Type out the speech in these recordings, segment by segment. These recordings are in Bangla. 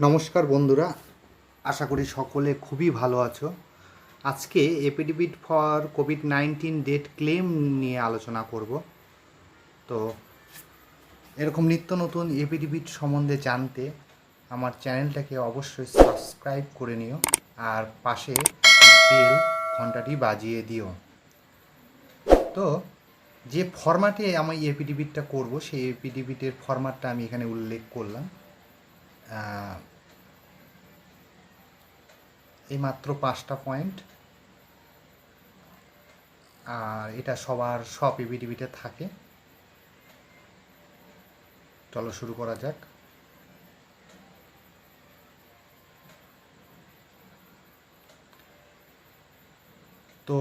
নমস্কার বন্ধুরা, আশা করি সকলে খুবই ভালো আছো। আজকে এফিডেভিট ফর কোভিড-19 ডেট ক্লেম নিয়ে আলোচনা করব। তো এরকম নিত্য নতুন এফিডেভিট সম্বন্ধে জানতে আমার চ্যানেলটাকে অবশ্যই সাবস্ক্রাইব করে নিও আর পাশে বেল ঘন্টাটি বাজিয়ে দিও। তো যে ফরম্যাটে আমি এফিডেভিটটা করব সেই এফিডেভিটের ফরম্যাটটা আমি এখানে উল্লেখ করলাম। এই মাত্র 5টা পয়েন্ট, আর এটা সব এফিডেভিটে থাকে। চলো শুরু করা যাক। তো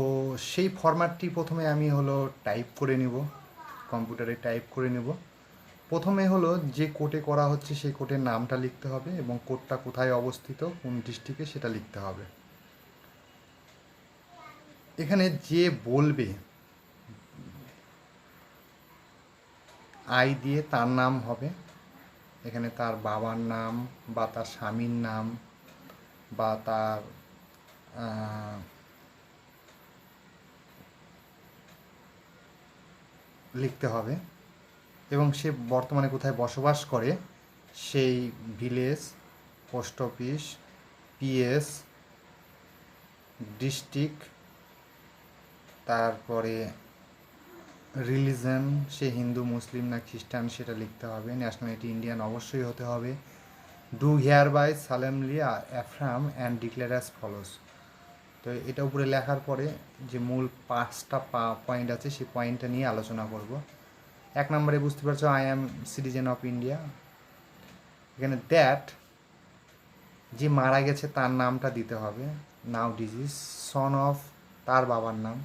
সেই ফরম্যাটটি প্রথমে আমি টাইপ করে নিব, কম্পিউটারে টাইপ করে নেব। প্রথমে যে কোর্টে করা হচ্ছে সেই কোর্টের নামটা লিখতে হবে এবং কোর্টটা কোথায় অবস্থিত, কোন ডিস্ট্রিক্টে, সেটা লিখতে হবে। এখানে যে বলবে আই দিয়ে তার নাম হবে, এখানে তার বাবার নাম বা তার স্বামীর নাম বা তার লিখতে হবে এবং সে বর্তমানে কোথায় বসবাস করে সেই village, post office, PS, district, তারপরে রিলিজন, সে হিন্দু, মুসলিম না খ্রিস্টান সেটা লিখতে হবে। ন্যাশনালিটি ইন্ডিয়ান অবশ্যই হতে হবে। Do hereby solemnly affirm and declare as follows. তো এটা উপরে লেখার পরে যে মূল 5টা পয়েন্ট আছে সেই পয়েন্টটা নিয়ে আলোচনা করব। 1 নম্বরে বুঝতে পারছো, I am citizen of India. এখানে দ্যাট যে মারা গেছে তার নামটা দিতে হবে, নাও ডিজিজ, সন অফ তার বাবার নাম,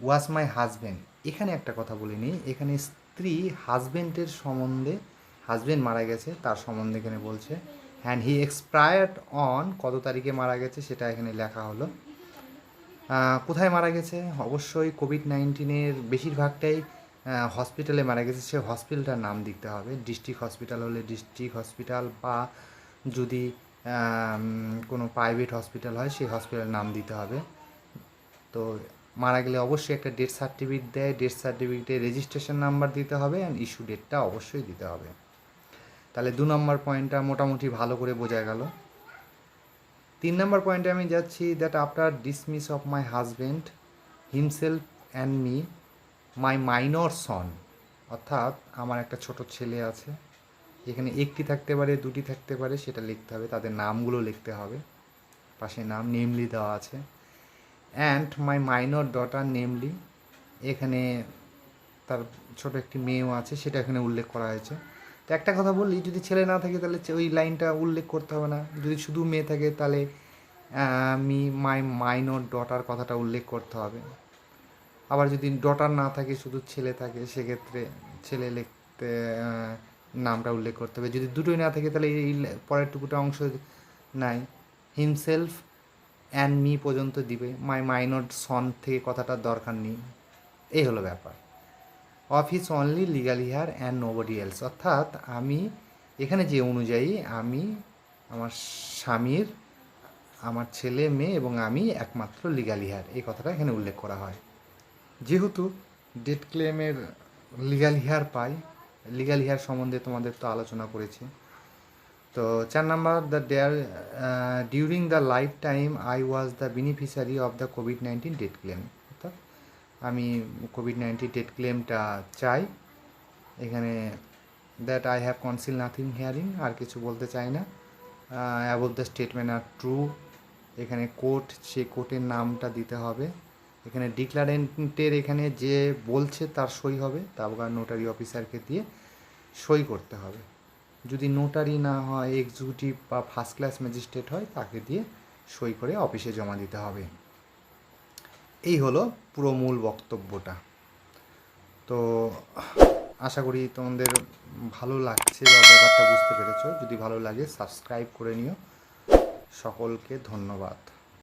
ওয়াজ মাই হাজব্যান্ড। এখানে একটা কথা বলে নিই, এখানে স্ত্রী হাজব্যান্ডের সম্বন্ধে, হাজব্যান্ড মারা গেছে তার সম্বন্ধে এখানে বলছে। অ্যান্ড হি এক্সপায়ার্ড অন, কত তারিখে মারা গেছে সেটা এখানে লেখা হলো। কোথায় মারা গেছে, অবশ্যই কোভিড-19 বেশিরভাগটাই হসপিটালে মারা গেছে, সে হসপিটালটার নাম দিতে হবে। ডিস্ট্রিক্ট হসপিটাল হলে ডিস্ট্রিক্ট হসপিটাল, বা যদি কোনো প্রাইভেট হসপিটাল হয় সেই হসপিটালের নাম দিতে হবে। তো মারা গেলে অবশ্যই একটা ডেথ সার্টিফিকেট দেয়, ডেথ সার্টিফিকেটে রেজিস্ট্রেশন নাম্বার দিতে হবে অ্যান্ড ইস্যু ডেটটা অবশ্যই দিতে হবে। তাহলে 2 নম্বর পয়েন্টটা মোটামুটি ভালো করে বোঝা গেল। 3 নম্বর পয়েন্টে আমি যাচ্ছি, that after dismiss of my husband himself and me my minor son, অর্থাৎ আমার একটা ছোট ছেলে আছে, এখানে একটি থাকতে পারে, দুটি থাকতে পারে, সেটা লিখতে হবে, তাদের নামগুলো লিখতে হবে, পাশে নাম নেমলি দেওয়া আছে। And my minor daughter namely, এখানে তার ছোট একটি মেয়েও আছে, সেটা এখানে উল্লেখ করা হয়েছে। তো একটা কথা বললি, যদি ছেলে না থাকে তাহলে ওই লাইনটা উল্লেখ করতে হবে না, যদি শুধু মেয়ে থাকে তাহলে মাই মাইনর ডটার কথাটা উল্লেখ করতে হবে। আবার যদি ডটার না থাকে, শুধু ছেলে থাকে, সেক্ষেত্রে ছেলে লিখতে নামটা উল্লেখ করতে হবে। যদি দুটোই না থাকে তাহলে এই পরের টুকুটা অংশ নাই, হিমসেলফ অ্যান্ড মি পর্যন্ত দিবে, মাই মাইনর সন থেকে কথাটার দরকার নেই। এই হলো ব্যাপার। Of his only legal hair and nobody else, অর্থাৎ আমি এখানে যে অনুযায়ী আমি, আমার স্বামীর, আমার ছেলে মেয়ে এবং আমি একমাত্র লিগাল হেয়ার, এই কথাটা এখানে উল্লেখ করা হয়। যেহেতু ডেট ক্লেমের লিগাল হেয়ার পাই, লিগাল হেয়ার সম্বন্ধে তোমাদের তো আলোচনা করেছি। তো 4 number, the during the lifetime I was the beneficiary of the কোভিড-19 ডেট ক্লেম, অর্থাৎ আমি কোভিড-19 ডেট ক্লেমটা চাই। এখানে that I have conceal nothing hearing, আর কিছু বলতে চাই না। Above the statement are true, এখানে কোর্ট, সেই কোর্টের নামটা দিতে হবে। এখানে ডিক্লারেন্টের এখানে যে বলছে তার সই হবে, তারপর নোটারি অফিসারকে দিয়ে সই করতে হবে। যদি নোটারি না হয়, এক্সিকিউটিভ বা ফার্স্ট ক্লাস ম্যাজিস্ট্রেট হয়, তাকে দিয়ে সই করে অফিসে জমা দিতে হবে। এই হলো পুরো মূল বক্তব্যটা। তো আশা করি তোমাদের ভালো লাগছে বা ব্যাপারটা বুঝতে পেরেছো। যদি ভালো লাগে সাবস্ক্রাইব করে নিও। সকলকে ধন্যবাদ।